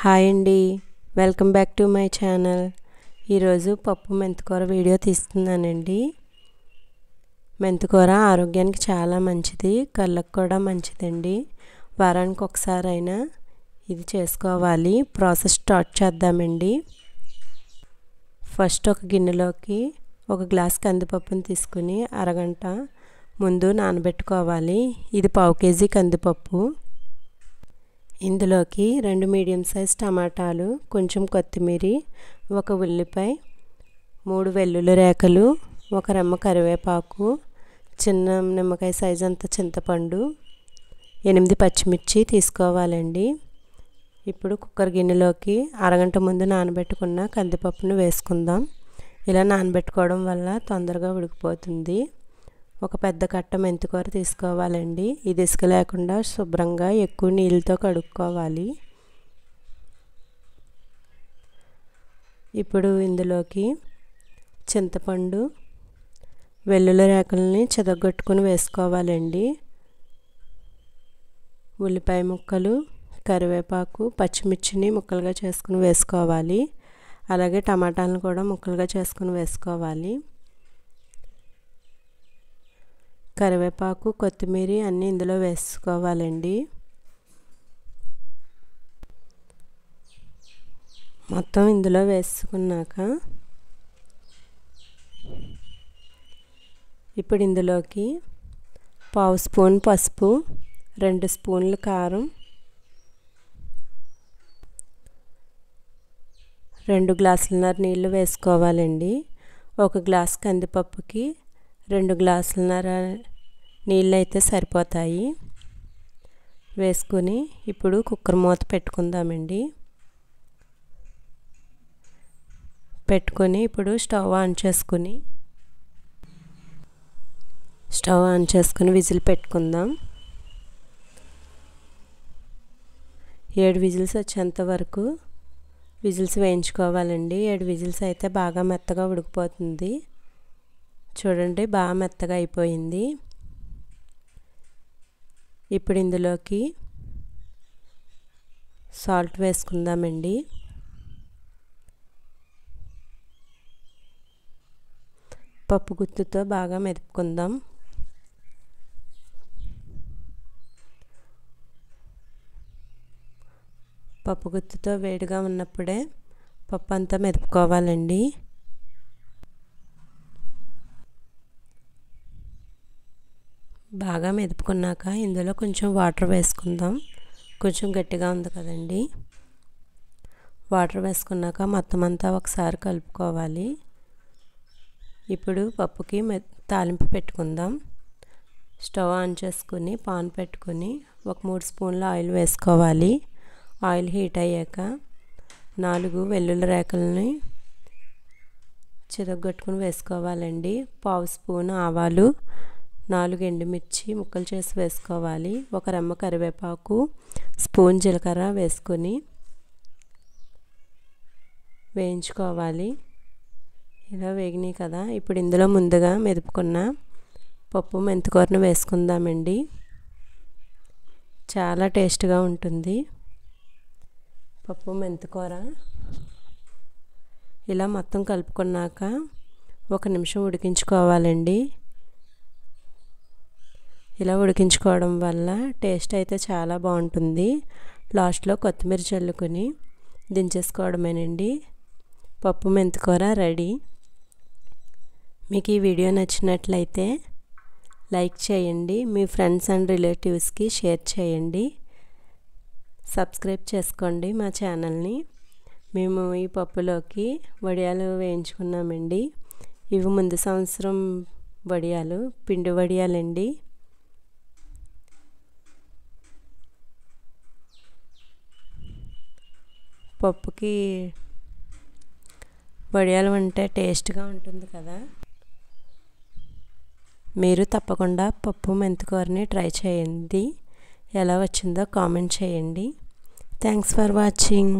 Hi అండి, welcome back to my channel. ఈరోజు పప్పు మెంతికూర వీడియో తీస్తున్నానండి. మెంతికూర ఆరోగ్యానికి చాలా మంచిది, కళ్ళకు కూడా మంచిదండి. వారానికి ఒకసారి అయినా ఇది చేసుకోవాలి. ప్రాసెస్ స్టార్ట్ చేద్దామండి. ఫస్ట్ ఒక గిన్నెలోకి ఒక గ్లాస్ కందిపప్పుని తీసుకుని అరగంట ముందు నానబెట్టుకోవాలి. ఇది 1/2 కేజీ కందిపప్పు. ఇందులోకి 2 మీడియం సైజ్ టమాటాలు, కొంచెం కొత్తిమీర, 1 ఉల్లిపాయ, 3 వెల్లుల్లి రేఖలు, 1 రెమ్మ కరివేపాకు, చిన్న నిమ్మకాయ సైజ్ అంత చింతపండు, 8 పచ్చిమిర్చి తీసుకోవాలండి. ఇప్పుడు కుక్కర్ గిన్నెలోకి అరగంట ముందు నానబెట్టుకున్న కందిపప్పును వేసుకుందాం. ఇలా నానబెట్టుకోవడం వల్ల తొందరగా ఉడికిపోతుంది. ఒక పెద్ద కట్ట మెంతికూర తీసుకోవాలండి. ఇది ఇసుక లేకుండా శుభ్రంగా ఎక్కువ నీళ్ళతో కడుక్కోవాలి. ఇప్పుడు ఇందులోకి చింతపండు, వెల్లుల్లి రేఖల్ని చెదగొట్టుకుని వేసుకోవాలండి. ఉల్లిపాయ ముక్కలు, కరివేపాకు, పచ్చిమిర్చిని ముక్కలుగా చేసుకుని వేసుకోవాలి. అలాగే టమాటాలను కూడా ముక్కలుగా చేసుకుని వేసుకోవాలి. కరివేపాకు, కొత్తిమీర అన్నీ ఇందులో వేసుకోవాలండి. మొత్తం ఇందులో వేసుకున్నాక ఇప్పుడు ఇందులోకి 1/2 స్పూన్ పసుపు, 2 స్పూన్లు కారం, 2 గ్లాసులన్నర నీళ్ళు వేసుకోవాలండి. 1 గ్లాస్ కందిపప్పుకి 2 గ్లాసులన్నర నీళ్ళు అయితే సరిపోతాయి. వేసుకొని ఇప్పుడు కుక్కర్ మూత పెట్టుకుందామండి. పెట్టుకొని ఇప్పుడు స్టవ్ ఆన్ చేసుకుని విజిల్ పెట్టుకుందాం. 7 విజిల్స్ వచ్చేంత వరకు విజిల్స్ వేయించుకోవాలండి. 7 విజిల్స్ అయితే బాగా మెత్తగా ఉడికిపోతుంది. చూడండి, బాగా మెత్తగా అయిపోయింది. ఇప్పుడు ఇందులోకి సాల్ట్ వేసుకుందామండి. పప్పు గుత్తుతో బాగా మెదుపుకుందాం. పప్పు గుత్తుతో వేడిగా ఉన్నప్పుడే పప్పు అంతా మెదుపుకోవాలండి. బాగా మెదుపుకున్నాక ఇందులో కొంచెం వాటర్ వేసుకుందాం. కొంచెం గట్టిగా ఉంది కదండి. వాటర్ వేసుకున్నాక మొత్తం అంతా ఒకసారి కలుపుకోవాలి. ఇప్పుడు పప్పుకి తాలింపు పెట్టుకుందాం. స్టవ్ ఆన్ చేసుకుని పాన్ పెట్టుకుని 3 స్పూన్ల ఆయిల్ వేసుకోవాలి. ఆయిల్ హీట్ అయ్యాక 4 వెల్లుల్లి రేఖలని చితగొట్టుకుని వేసుకోవాలండి. 1/2 స్పూన్ ఆవాలు, 4 ఎండుమిర్చి ముక్కలు చేసి వేసుకోవాలి. 1 రెమ్మ కరివేపాకు, స్పూన్ జీలకర్ర వేసుకొని వేయించుకోవాలి. ఇలా వేగినాయి కదా. ఇప్పుడు ఇందులో ముందుగా మెదుపుకున్న పప్పు మెంతికూరను వేసుకుందామండి. చాలా టేస్ట్గా ఉంటుంది పప్పు మెంతికూర. ఇలా మొత్తం కలుపుకున్నాక 1 నిమిషం ఉడికించుకోవాలండి. ఇలా ఉడికించుకోవడం వల్ల టేస్ట్ అయితే చాలా బాగుంటుంది. లాస్ట్లో కొత్తిమీర చల్లుకొని దించేసుకోవడమేనండి. పప్పు మెంతికూర రెడీ. మీకు ఈ వీడియో నచ్చినట్లయితే లైక్ చేయండి, మీ ఫ్రెండ్స్ అండ్ రిలేటివ్స్కి షేర్ చేయండి, సబ్స్క్రైబ్ చేసుకోండి మా ఛానల్ని. మేము ఈ పప్పులోకి వడియాలు వేయించుకున్నామండి. ఇవి ముందు సంవత్సరం వడియాలు, పిండి వడియాలండి. పప్పుకి వడియాలు అంటే టేస్ట్గా ఉంటుంది కదా. మీరు తప్పకుండా పప్పు మెంతికూరని ట్రై చేయండి. ఎలా వచ్చిందో కామెంట్ చేయండి. Thanks for watching.